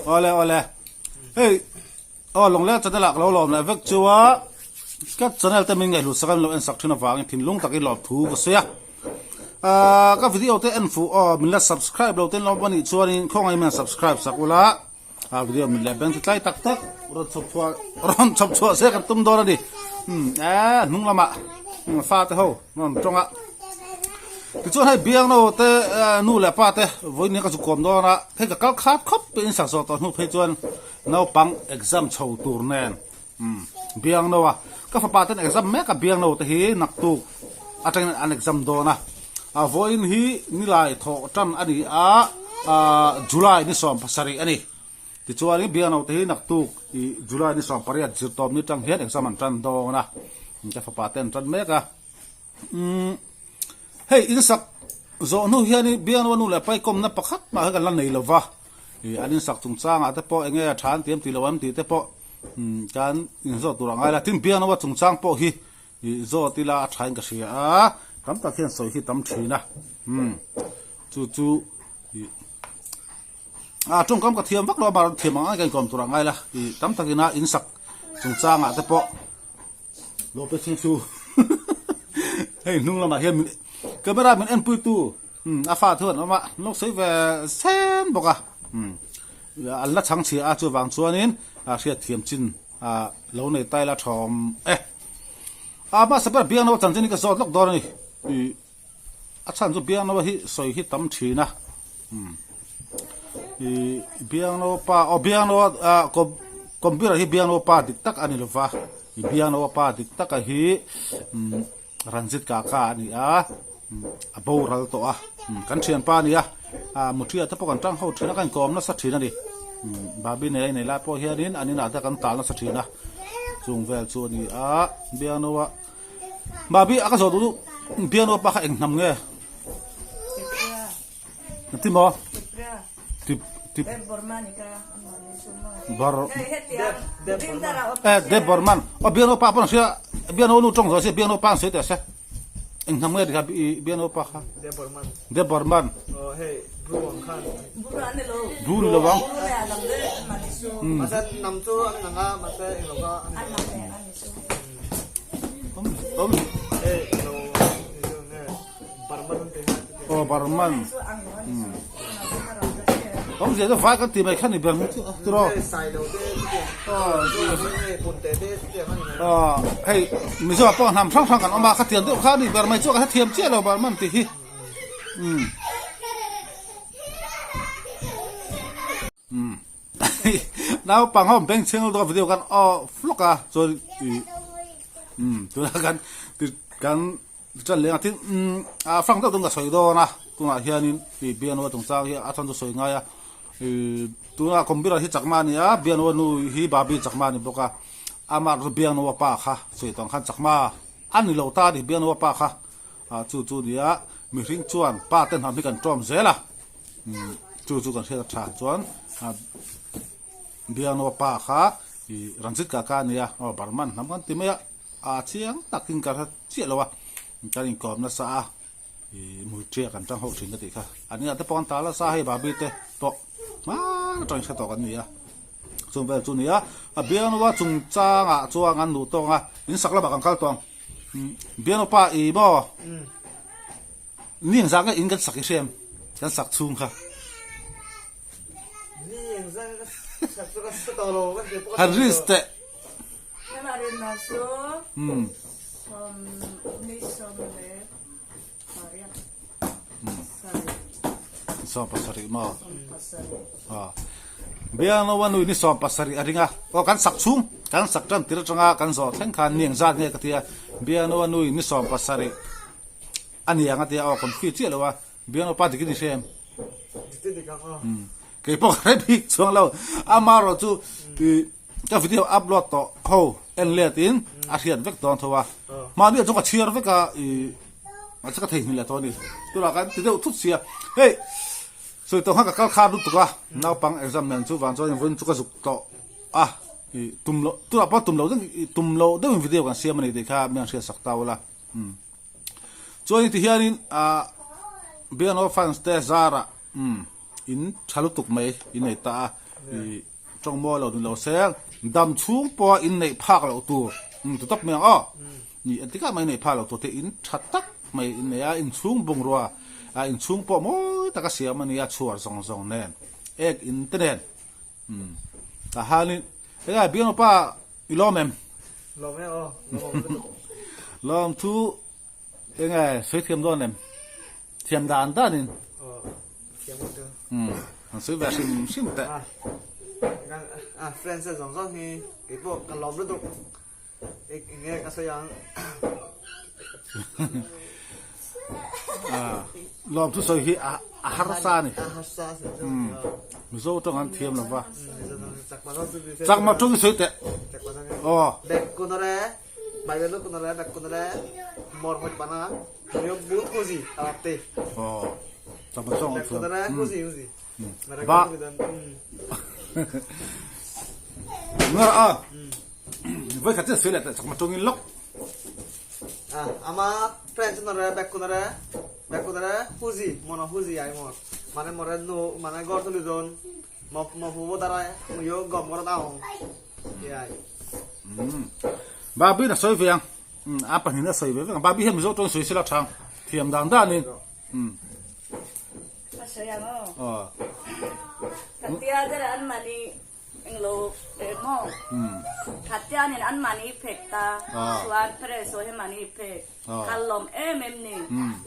ole ole hey long le cha dalak lo lom la vek chuwa kat channel te min ngai lu sakam lo en sak thina wang thin lung takin lop thu ko sia ka video te en fu min la subscribe lo ten lo bani chuanin khong ai man subscribe sakula video min la ben tlai tak tak ron chop chua se kan tum dora di nung lama fa te ho non tonga cái chỗ hay biếng đâu te nu lẹ pa te với những cái chỗ cầm đó na thấy cái khát khóc bên sản xuất tao nu thấy chuan nấu bằng exam chầu tour nen biếng đâu cái pha pa te exam mấy cái biếng đâu te hi nặc tu ateng an exam đó na với hi ni lại thọ trăm anh July ni som pasari anh thì chỗ anh biếng đâu te hi nặc tu July ni som pariat zir tom ni tang hết exam an tran đó na cái pha pa te tran mấy cái hey in sak zo nu hiani bian wanu la pai kom na pakhat ma ga lan nei lova anin sak chung chang ate po enge than tiam ti lawam ti te po kan in zo turang ai la tin bian wa chung chang po hi zo ti la thain ka sia tam ta khian soi hi tam thina chu chung kam ka thiam vak lo bar thiam ang ai kan kom turang ai la tam ta kina in sak chung chang ate po lo pe chin chu hey nung la ma hian camera mình em pui tu pha thưa nó lúc xây về xem bọc anh là chẳng chỉ cho vàng chuan in sẽ thiểm chín lâu này tay là chòm mà sẽ biết biang nó chẳng trên cái giọt lốc đó này chẳng cho biang nó hi soi hi tắm chỉ na biang nó pa biang nó computer hi biang nó pa dik tak ani lova biang nó pa dik tak hi ranjit kaka ni aboral to kan thian pa ni muthia ta pokan tang ho thina kan kom na sa thina ni babi nei nei la po hianin anina ta kan tal na sa thina chung vel chu ni biano wa babi aka zo du biano pa kha eng nam nge ti mo ti de borman biano pa pon sia biano nu tong zo sia biano pa se ta sa anh nằm nghe thì gặp biên ô pa ha de borman hey bru khan bru lo bang masa nam chu an nga masa lo ga om hey lo barman te barman ông giờ nó phải cái tiền này khăn thì bằng tu rồi hay mình cho bọn nằm trong cái ông bà khát tiền tiêu khát thì bằng mày cho cái tiền chết rồi bằng mắm thì nào bằng hôm bên trên đó video kan vlog rồi tôi là kan chân lên thì phăng đâu tung cái sợi đó na tung là hiện thì biên nó tung sao hiện thằng tôi sợi ngay tung là computer hi chakmani biên nó hi babi chakmani boka amar biên nó pa kha sợi tong khan chakma anh lâu ta thì biên nó pa kha chu dia mi ring chuan pa ten ham hi kan trom zela chu kan he tha chuan biên nó pa kha ranjit kaka nia barman nam kan timaya chiang takin ka chia lo cái này còn nó xa mùi tre cần trang hậu trình cái gì cả anh ấy ta pon ta là xa hay bà biết thế to má trong sẽ to cái gì chung về chung này biên nó chung cha chuang ăn đủ to những sắc là bà càng cao to biên nó pa bo niềng ra cái in cái sắc cái xem cái sắc chung ha niềng ra sắc cái to lo hắn riste som pasari mo biang no wanu ni som pasari aringa kan sak chung kan sak tram tir changa kan zo theng khan niang zat nge katia biang no wanu ni som pasari ani anga tia kon fi chi lo wa biang no pa dik ni sem ke po re bi chung lo amaro chu cái video upload to ho en letin hian vek ton thowa ma ni chung ka chiar veka ma cha ka thei ni la to ni tu la kan ti deu thut sia hey so to ha ka kal kha du tu ka naw pang exam nan chu wan cho vun chu ka zuk to tum lo tu la pa tum lo de video kan sia mani de kha men sia sak tawla cho ni ti hianin bian of fans te zara อินชาลุตุกไม่อินในตาจงมอเราดูเราแสงดำชุ่งปออินในภาคเราตัวตัวตับเมียงนี่อันที่ก็ไม่ในภาคเราตัวเตอินชัดตักไม่อินในอินชุ่งบงรัวอินชุ่งปอมตะกเสียมันเนี่ยชัวร์สองแน่นอินเตอร์เน็ตแต่ฮานี่เบียนป้าอีล้อมเอ็ม ลองไหมอ๋อลอง ลองทุสวยเทียมด้วนเอ็มเทียมดานด้านนี่ เทียมหมดเลย สวยแบบชิมแต่ เฟรนซ์สองคนนี่เก็บพวกกันล้อมด้วยตัวเงี้ยก็สยัง ลองทุสวยที่อาหารซานี่ ฮัสซาสิ มิโซต้องอันเทียมหรือเปล่า จากมาต้องซื้อ จากมาจุกสวยแต่ จากมาต้อง อ๋อ เด็กคนนั้นใบเบลล์คนนั้นเด็กคนนั้นมอร์มันปานะยกบูทกูสิอะไรเตะ อ๋อจากมาจ้อง เด็กคนนั้นกูสิmereka dan เมื่อไว้ขัดเสื้อเลยแต่จากมาจงอินล็อก ama friends back kunara huzi mono huzi ay mor mane moreno mane gor tuli don mo fubo dara yo gom gor daong ya ba bi na soi viang apa ni na soi viang ba bi hem zo tong soi sila chang thiam dang da ni Masaya mo. oh Katiya dara an mani englo mo. Katiya ni an mani pekta. Suan preso he mani pek. Kalom emni.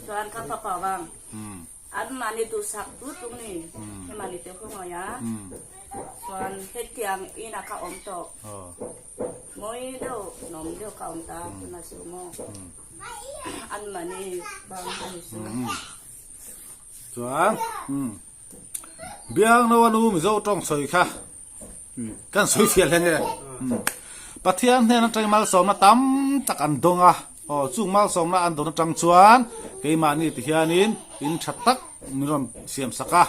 Suan kapapawang. An mani tu saktu tung ni. He mani te ko ya. Suan hetiang ina ka omto. Moi do nom do ka omta na sumo. An mani bang ani su. จวนเบียงนวนูมิโซตรงสวยค่ะกันสวยเสียเลยเนี่ยปัทยานเนี่ยนักใจมาสมนะตั้มตักอันดงอ่ะจุงมาสมนะอันดงนะจังจวนเกยมานี่ที่ยานินอินชัดตักมีรอนเสียมสักอ่ะ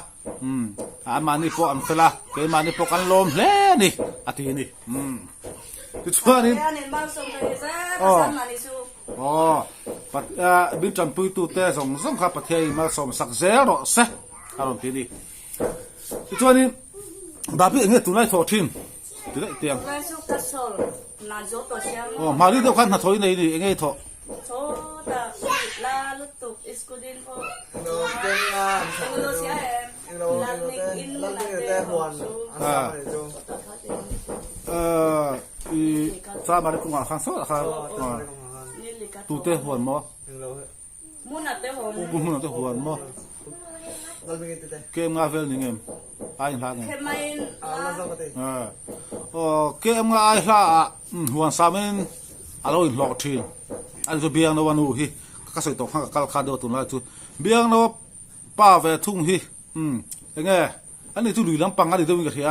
อันมานี่พออันเฟล่าเกยมานี่พอกันลมเล่นี่อาทิตย์นี่คือจวนนี่ Katiya ni mal som pe sa kasan mani su. ปัทบินจันปุยตูเตะสองข้าปัทยามาสมสักเซโร่เซอารมณ์ที่นี่คือจวนนี่บาบีเงี้ยตัวไหนโทษทิ้งตัวไหนเตียง Lai su kasol na jo to siya mo. มาลีเดียวกันนะถอยในนี่เงี้ยถอ So da la lutuk iskudin po. lo kaya Ulo siya lo Lalning in lalning natin. te huan asa itu อีทราบมาได้กุ้งอ่ะข้างโซ่ครับ Nilikat. ตูเตะหัวมั้ง lo Muna te hon. กุ้งมันเตะหัวมั้ง lalning itu te เกมงาเวลนี่เงี้ยไอ้หลังเงี้ย Kemain ala sa pati เกมงาไอ้หลังหัวสามินอร่อยหลอกทีอันจะเบียงนวนูฮีก็ใส่ตกข้างกับคาเดียวตัวนั้นจูเบียงนวป้าเวทุ่งฮียังไงอันนี้จูหลุยลำปังอันนี้ตัวมีกระเทีย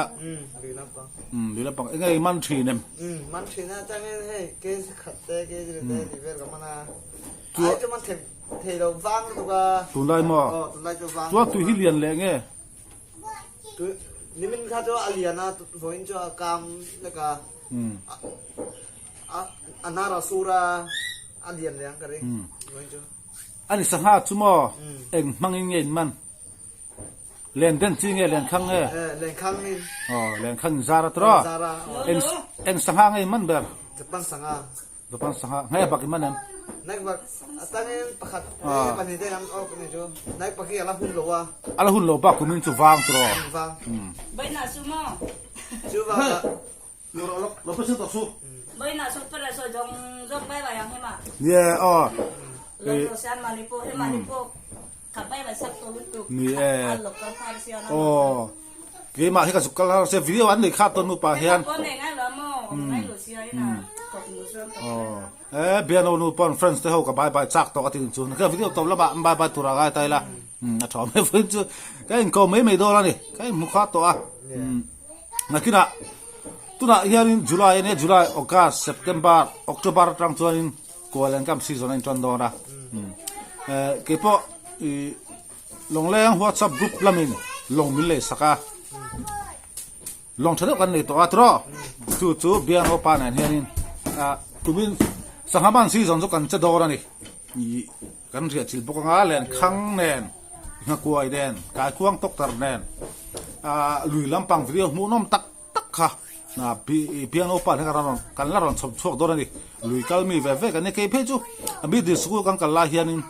di lampang หลุยลำปังยังไงมันทีเนี่ย man china jangan hey ke khatte ke jire te di ver kamana ai cuma the lo vang tu ka ตัวไรมั้ง tu lai tu vang ตัวตุยฮิเลียนแรงไง tu ni min kha jo aliana tu voin jo kam la ka anara sura alian yang kare voin jo อันนี้สังหารจุโม่เอ็งมังเงี้ยมันเล่นเด่นจริงเงี้ยเล่นข้างเงี้ย len khang ni เล่นข้างซาระตรอ zara เอ็งสังหารเงี้ยมันแบบ japan sanga ตัวปังสังหารเงี้ยบักมันเนี่ย naik bak atangin pakhat panite nam ok ni jo naik paki ala hun lo wa อะไรหุ่นโลบักคุณมินจูวางตรอ vang Bay na sumo. chu va เราไปซื้อต่อสู้ Bay na su para so jong jong bay ba yang hema. เนี่ยLo siya mani po he mani po. Kapay ba sak to lutuk. นี่ Alok ka par siya na. เกมมาที่กับสุกแล้วเซฟวิดีโออันนี้ขาดต้นมือปลาเฮียน Ko ne nga lo mo. Nai lo siya ina. Kok mo siya. เบียร์นูปอนเฟรนด์เท่ากับบายบายจักตัวกันถึงจุนก็วิดีโอตบแล้วบายบายตัวละไตละนะชอบไม่ฟื้นจูก็ยังก็ไม่โดนแล้วนี่ก็ยังมุขตัวนักกินะตุน่ะเฮียนจุลายเนี่ยจุลายออกัสเซปเทมเบอร์ออกตุบาร์ตรังตัวนี้ก็เล่นกัมซีซั่นนี้จนโดนละเก็บพอลงเลี้ยงวอทซับกรุ๊ปละมินลงมิลเลยสักะลงเท่ากันนี่ตัวอัตรอจู่เบียร์โอปานเฮียนินตุมินสังหารซีซั่นจุกันจะโดนนี่กันเรียกจิลปกงาเล่นขังเน่น งากวยแดนกายควงตกตรแดนลุยลำปังวิดีโอมูน้อมตักค่ะนะเปียโนปั่นให้กันละรอนชกโดนนี่ลุยกัลมีเวกันเนี่ยเคยเพจูมีดิสกูกันกันลาเฮียนิน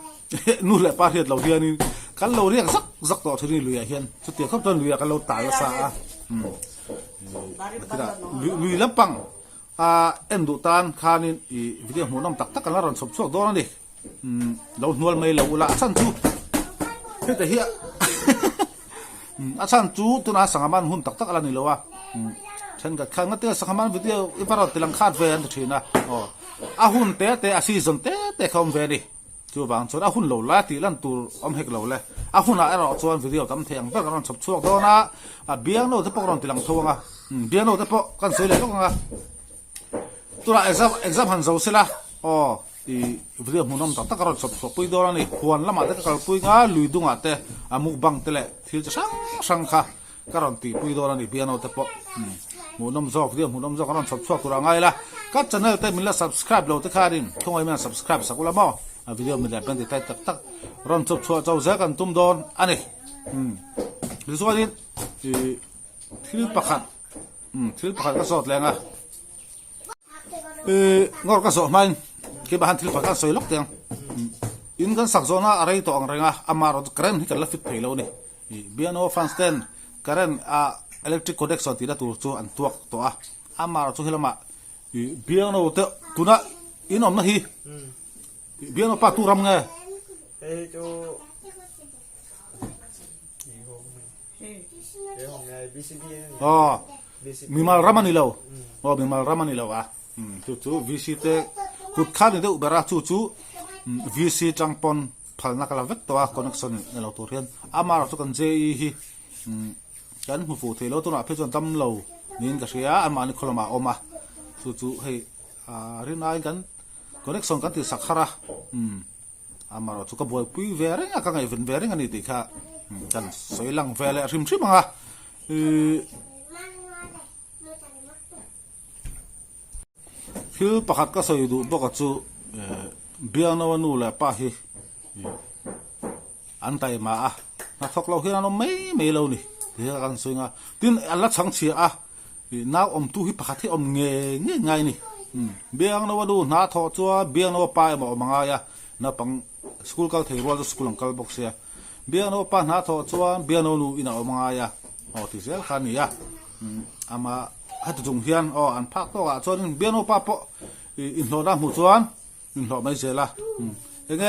นู่นแหละปาเฮียเราเฮียนินกันเราเรียกซักต่อที่นี่ลุยเฮียนสุดที่เขาตอนลุยกันเราตายซะลุยลำปังเอ็นดูตานคานินวิดีโอมูน้อมตักกันละรอนชกโดนนี่เราหนวลไม่เราละสั้นจูแต่เฮียอาจารย์จูตัวน่าสังมันหุ่นตักอะไรนี่เลยวะฉันก็ข้างนั้นเตะสังมันวิดีโออีพาราติลังคาดเวรทีนะหุ่นเตะซีซันเตะเขาเวรีจูบางส่วนหุ่นเหล่าละตีลันตัวอมเฮกเหล่าเลยหุ่นอะไรส่วนวิดีโอตั้มเทียงเพื่อการชบช่วงโดนะเบียงโน่ที่พวกเราติลังทวงเบียงโน่ที่พวกกันสวยเลยก็งตัวเอ็กซัมหันเจ้าสิละวิดีโอมุนตักการชบปุยโดนนี่ควรละมาเด็กการปุยลุยดุงอาเตมุกบังเตะที่จะช่างค่ะการตีปุยโดนนี่เบียงโน่ที่พวกมุนจอกวิดีโอมุนจอกการชบช่วงตัวไงล่ะก็ช่องเต็มมีละ subscribe เราที่ขาดินช่องไอ้แม่ subscribe สักละมั้งวิดีโอมีแต่เป็นที่ตักรอนชบช่วงเจ้าเจ้ากันตุ้มโดนอันนี้ดิสวาดิที่ประคัดก็สดแรงงอก็สดมันที่บ้านที่ประคัดสวยล็อกเตียงอินกันสักโซน่าอะไรตัวอะไรอามาร์ดเครนที่กันลับฟิตเพลวนี่เบียโนฟันสเตนเครนอิเล็กทริกโคเด็กสอดที่ได้ตัวอันตัวอามาร์ดตัวฮิลมาเบียโนเตตัวน่ะอินอมนะฮีเบียโนป้าตัวรำไงจูมีมารามันนี่แล้วมีมารามันนี่แล้วจู่วิสิเตกุดข้านี่เดี๋ยวเบราจู่วิสิจังปอนพัลนักลาเวกตัวคอนเนคชั่นในเราตัวเรียนอามาเราตัวกันเจฮีกันหูฟูเทโลตัวน่ะเพื่อจนตั้มเรานี่ก็เสียอามานี่คนละมาออกมาจู่ให้เรียนอะไรกันคอนเนคชั่นกันที่สักขระอามาเราตัวก็บวยปุยเวริงกันไงเป็นเวริงกันนี่ติค่ะกันสวยลังเวลริมมั้งคือประคัดก็สวยดูบอกว่าจูเบียนวันนู้นแหละป้าฮีอันไตมานักทอกเราเห็นเราไม่เรานี่เดี๋ยวกันสวยงาทีนี้อันละช่างเชียน้าอมตู้ฮิประคัดที่อมเงี้ยไงนี่เบียนวันนู้นน้าทอจัวเบียนวันป้าบอกมังไงน้าปังสกุลกัลเทวอลสกุลกัลบอกเสียเบียนวันป้าน้าทอจัวเบียนวันนู้นอินาอมังไงที่เสียขันนี่อามาให้ตุจงเฮียนอันพักตัวจนเบียนวันป้าปะอินโนด้าหมู่จวนอินโนไม่เสียละยังไง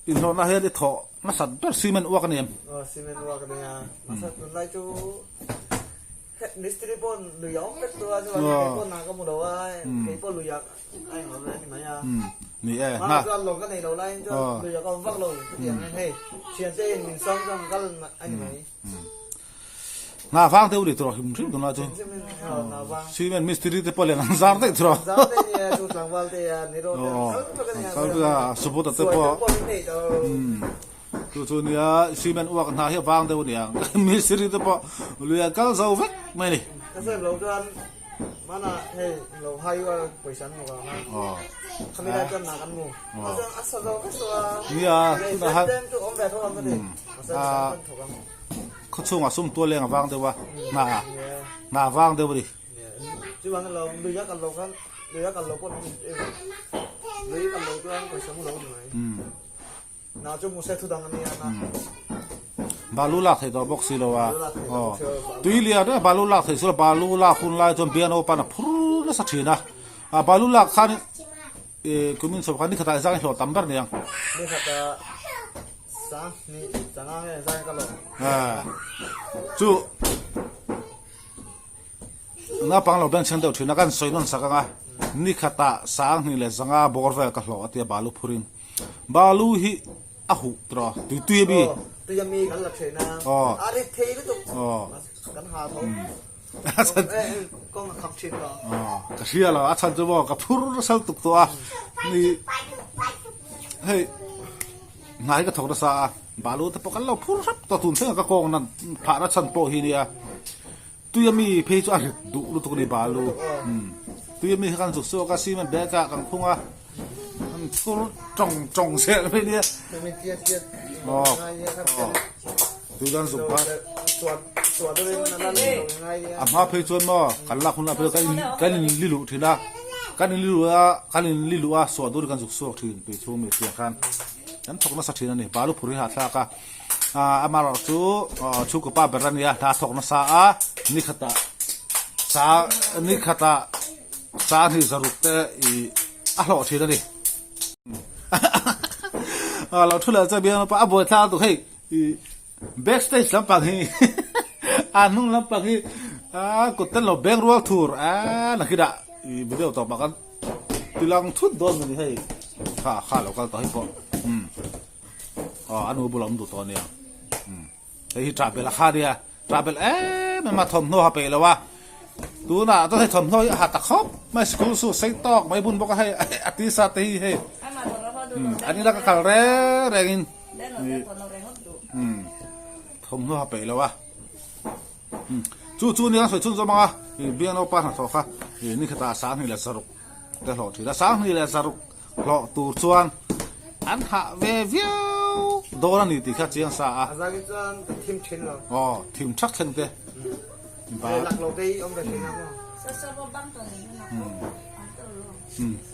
อินโนน่าเฮ็ดถอมาสัตว์แบบซีเมนต์วัวกันเนี่ยซีเมนต์วัวกันเนี่ยมาสัตว์อะไรจูดิสตริปอนลุยอมเป็นตัวใช่ไหมปอนนาก็หมดเลยปอนลุยไอ้ของอะไรนี่ไหมนี่มาจนลงกันในเราไล่จนลุยก็ฟักลงเดี๋ยวนั่นให้เชียนเต้นมินซ้อมกันก็ไอ้นี่ไหมน่าฟังเท่าไหร่ตัวหิมชิมตัวน่าจูซีเมนต์มิสตรีเตปเลยงั้นซาร์เตตัวซาร์เตเนี่ยจุดหลังวัลเตียนิโรธซาร์เตสุภาพเตปตัวเนี่ยซีเมนต์ว่ากันหาเหี้ยฟังเท่าเนี่ยมิสตรีเตปลุยกันเจ้าเวกไม่นี่ก็เสร็จเราจนมาน่ะเฮ้ยเราให้ว่าไปชั้นเราก็เขาไม่ได้จนหนักกันงูเขาจะอัศจรรย์ก็ตัวเนี่ยนะฮะเดินจุ่มแบบทุกคนก็ดีเขาช่วงสุ่มตัวเลี้ยงฟังเท่าว่าน่าฟังเท่าดิจีวันเราดูยักษ์กันเรากันดูยักษ์กันเราก็ดูยักษ์กันเราก็ไปชั้นเราหน่อยน่าจะมุสลิมทุกดังนี้นะบาลูลักให้ตัวบ็อกซี่เราว่าตุยเลียด้วยบาลูลักให้สุดบาลูลักคุณไล่จนเบียนเอาปานพูดแล้วสักทีนะบาลูลักขันคุณมินสบขันนี่ขตาสังเหรอตั้มแบบนี้ยังนี่ขตาสังนี่สังอะไรสังกันหรอจู่น้าปังเราเป็นเช่นเดียวกันกันสวยนั่นสักงานี่ขตาสังนี่เลยสังอาบอกว่ากันหรอที่บาลูพูรินบาลูฮีอาหูตรอตุยบีตัวยังมีกันหลักเสนาอะไรเทก็จบกันหาทงก็ขับชินก็ก็เชื่อแล้วอาจารย์จะบอกกับพูดเศร้าตุกตัวนี่เฮ้ยนายก็ถกรักษาบาลูแต่พอกันเราพูดรับตัวตุนเส้นก็กองนั่นผ่านรัชนโปฮีเนียตัวยังมีเพจอะไรดูรู้ตัวนี้บาลูตัวยังมีการสุดโซ่ก็ซีมันเบกะกันพุ่งอ่ะมันพูดจงเสียไปเนี่ย ง่ายเนี่ยครับ ดูด้านสุภาพ ส่วนตัวเองนั่นเลยง่ายเนี่ย อามาเพย์ชวนมากันลักคนละเพย์กันลิลุทีละกันลิลุส่วนดูกันสุกสุกทีไปช่วงมีเสียกันนั้นทกนัสทีนั่นนี่บาลุภูริหัตถากะอามาเราชูกป้าเบรันยาถ้าทกนัสนิขตาสาที่สรุปแต่หล่อทีนั่นนี่เราทุเรศจะเบียร์ป้าบัวท่าตัวให้backstage ลำปังฮีนุ่งลำปังฮีกดเต้นเราแบงรัวทัวร์นักกีฬาวิดีโอต่อมากันตีลังทุดโดนมันให้ข้าเราก็ต่อให้พออันนู้นบุลลัมดูตัวเนี้ยแต่ที่ทราเบลข้าเดียทราเบลมันมาทำโน่ฮะไปแล้ววะตัวน่ะต้องให้ทำโน่หัดตะคบไม่สกุลสู้ใส่ตอกไม่บุญบอกให้อติสาติให้อันนี้เราก็ขัดแรงอินทำโน่ฮะไปแล้ววะจู่นี่ก็สวยชุนจะมาเบี้ยนเอาปานหักค่ะนี่คือตาสางนี่แหละสรุปแต่หล่อถือตาสางนี่แหละสรุปหล่อตูส่วนอันหาเวียวโดนนี่ติดแค่เจียงสาจากนั้นทีมเชนเหรอทีมชักเชนเต้หลักโลกได้อมแบบนี้นะ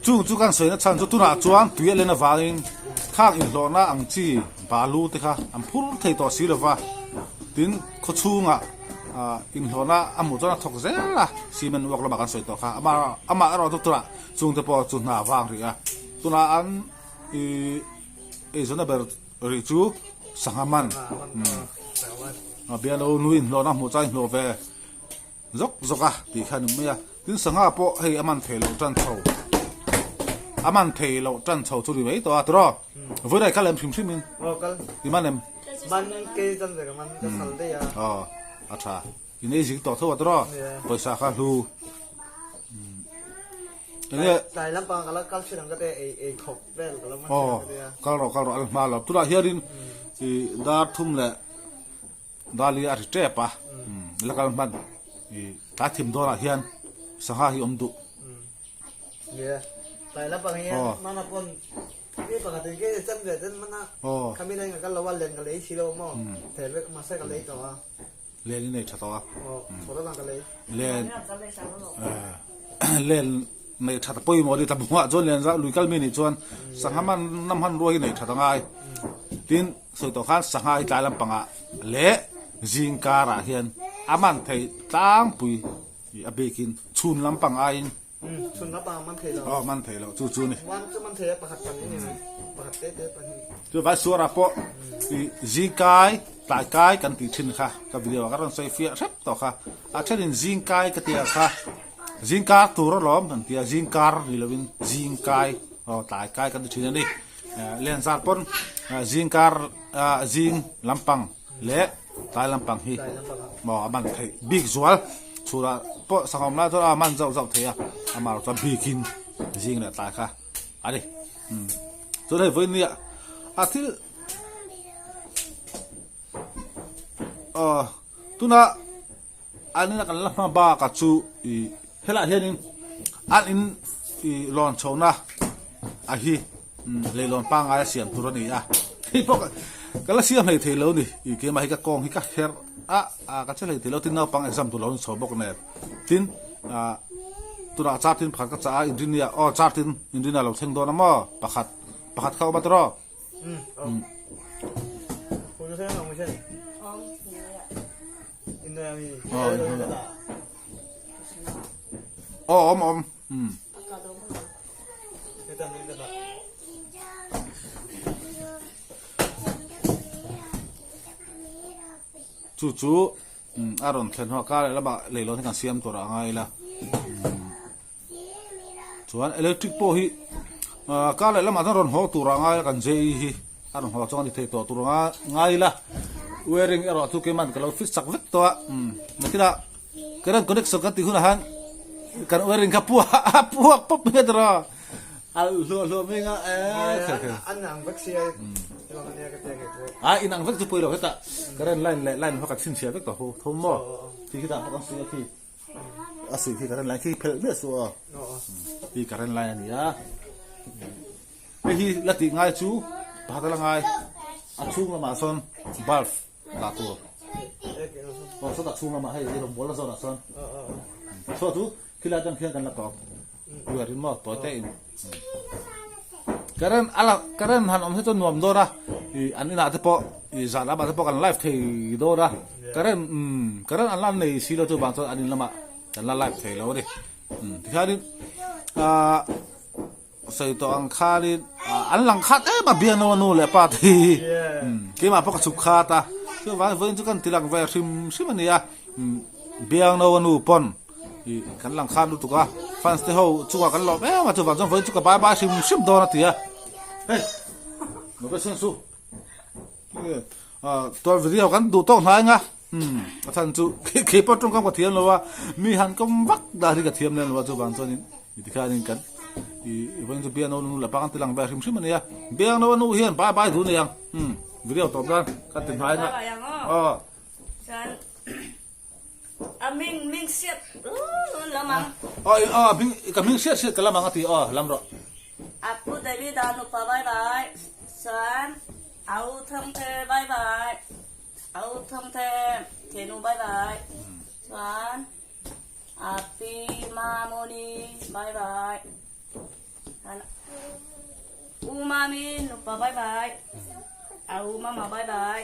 จู่กันสวยนะฉันจู่น่ะจวนตัวเล่นนะฟ้าเองข้างอีกหล่อนะอังจีบาลูติค่ะอันพูดไทยต่อสีเลยฟ้าดินเขาชูงอ่ะอินโทนะอามุจนะทกเซล่ะซีเมนวักระบากันสวยต่อค่ะอามาเราทุกตัวจุงเตปอจุนหน้าฟังรีอ่ะตัวนั้นอันส่วนนั้นเป็นริจูสังหามันเบียโนนุยโลนะมุจายโนเวจกอ่ะตีขันไม่อ่ะถึงสังหาปอให้อามันเทโลจันเทาอามันเทโลจันเทาทุลีไว้ตัวตัววันไหนกันเล่มพิมพ์มินที่มันเล่มมันเกยจันเด็กมันจะสั่งได้อ่ะอาชาอินเอจิกต่อเท่าตัวไปสักการูเนี่ยแต่ลำปางก็แล้วก็ชื่อหนังก็ได้ขบเบลก็แล้วมันก็เรามาแล้วตัวเฮียดินดาทุ่มแหละดาลีอาริเตปะแล้วก็มันตาทิมโดนเฮียนสังหาฮิอมดุเนี่ยแต่ลำปางเฮียมันน่ะคนที่ปกติก็จันเด็ดมันน่ะคำนี้เลยก็เราว่าเล่นกันเลยชิโร่มั่งแต่เล็กมาใส่กันเลยตัวเล่นนี่ชัดตัวเล่นในชัดปุยหมดที่ทำหัวจนเล่นจะลุยกันไม่หนีจนสังหามันน้ำหันรวยในชัดง่ายทีนสุดท้ายสังหาใจลำปังอ่ะเละจิงการะเฮียนอามันไทยตั้งปุยอาเบกินชุนลำปังไอ้ชุนลำปังมันไทยแล้วมันไทยแล้วจู่นี่วันจะมันไทยประหัตกันนี่นะประหัตเต้ๆไปนี่จู่ไปสัวระปอจิงกายตายกายกันติดชินค่ะกับวิดีโอการใช้เฟียรับต่อค่ะอาจจะเป็นจิงกายกันติดค่ะจิงการตัวร้อนกันติดจิงการนี่เราเป็นจิงกายตายกายกันติดชินนี่เล่นซาปนจิงการจิงลำปังเละตายลำปังฮีบ่มันไทยบิ๊กจวลชัวร์ปะสังคมนั้นตัวมันเจ้าเทียมาเราจะบิ๊กินจิงเนี่ยตายค่ะอะไรส่วนในวันนี้อาทิตย์ตัวน่ะอันนี้นักเล่นมาบ้ากับชูเฮล่าเฮียนี่อันนี้ลอนชาวนะฮีเลยลอนปังอะไรเสียงตัวนี้ที่พวกก็ละเสียงให้เทเลนี่เกี่ยมาให้กับกองให้กับเฮร์ก็จะให้เทเลที่น่าปังเอ็กซัมตัวเราชาวบอกเนี่ยทินตัวน่ะจับทินผัดกับจ่าอินเดียจับทินอินเดียเราเชิงโดนน้ำมั่วประคัดเข้ามาตลอดคุณจะใช่หรือไม่ใช่อินเดียมีจู่อารมณ์เข็นหัวก้าแล้วบ่เลยร้อนที่กันเสียมตัวอะไรไงล่ะส่วนอิเล็กทริกโพฮีก้าเลยแล้วมาต้องร้อนหัวตัวอะไรกันเจฮีอารมณ์หัวจ้องที่เทตัวอะไรไงล่ะwearing error tu keman kalau fit sak vek to nakira karan connect sak ti hunahan kan wearing kapua pop pedro al lo menga anang vek sia ilangnya ketenge ko inang vek tu poilo kata karan line hokat sin sia vek to thomo ti kita kan sia ti asli ti karan line ki pel me so ti karan line ni ya hi lati ngai chu ba ta la ngai chung lama son valve la tu Ê, kìa nó. so ta chung lama hai ri rom bola zona son Ờ. so tu kila jang khian kan la to wer in mo to te in karen han om he to nuam do ra I anina te po I za la ba te po kan live thei do ra karen an lan nei si lo tu bang to anin lama kan la live thei lo di ti kha sai to ang kha di an lang khat ma bian no nu le pa thi ke ma po ka chuk kha ta so wa wen chu kan tilang ve sim ania biang no nu pon I kan lang khan lu tu ka fans te ho chu ka kan lo ma chu wa jong wen chu ka ba sim do na tia hey no be sen su to video kan du to hai ngaท่านจูเคปตรงกับกระเทียมเลยว่ามีหันก็วักได้ที่กระเทียมเนี่ยว่าจูบางส่วนนี้ที่ข้านี่กันอีวันจะเบียร์โน่นละปากันติลังแบบชิมๆมันเนี่ยเบียร์โน่นเฮียนไปดูเนี่ยยังวิดีโอตอบกันกันติดท้ายนะฉันมิงเสียดละมังบิงกับมิงเสียดกันละมังตีลำรอaku dari danu pa bye byeฉันเอาทั้งเธอบายบายเอาทั้งเธอเทนูบายบายฉันอาปีมาโมนีบายบายอูมามินนุปะบายบายเอามามาบายบาย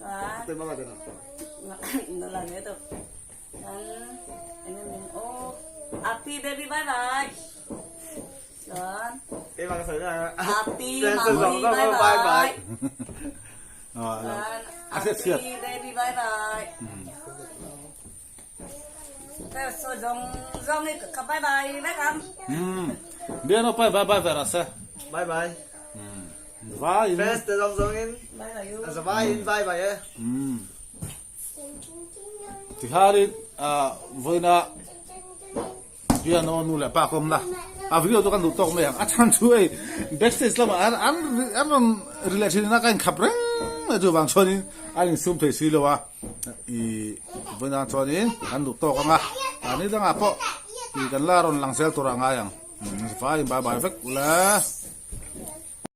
ฉัน Tên bao giờ nào? nó là nghĩa tụcฉันอันนี้มินโออาปีเบบี้บายบายฉัน Em bằng sợi này. Happy Tên sợi Mommy rộng bye đó, bye bye. Happy baby bye bye. Thế số dòng này cả bye bye đấy không? Biar no bye bye về ra Bye bye. vai First tên dòng in. Bye bye you. À bye in bye bye ấy. thì hari với na biar no nu le pa kom na video tu kan du tok me yang achan chui backstage lama an relation na kan khapreng ma ju bang choni an sum thei si lo wa I với na choni an du tok nga ani da nga po I kan la ron langsel tu ra nga yang vai bye bye vek la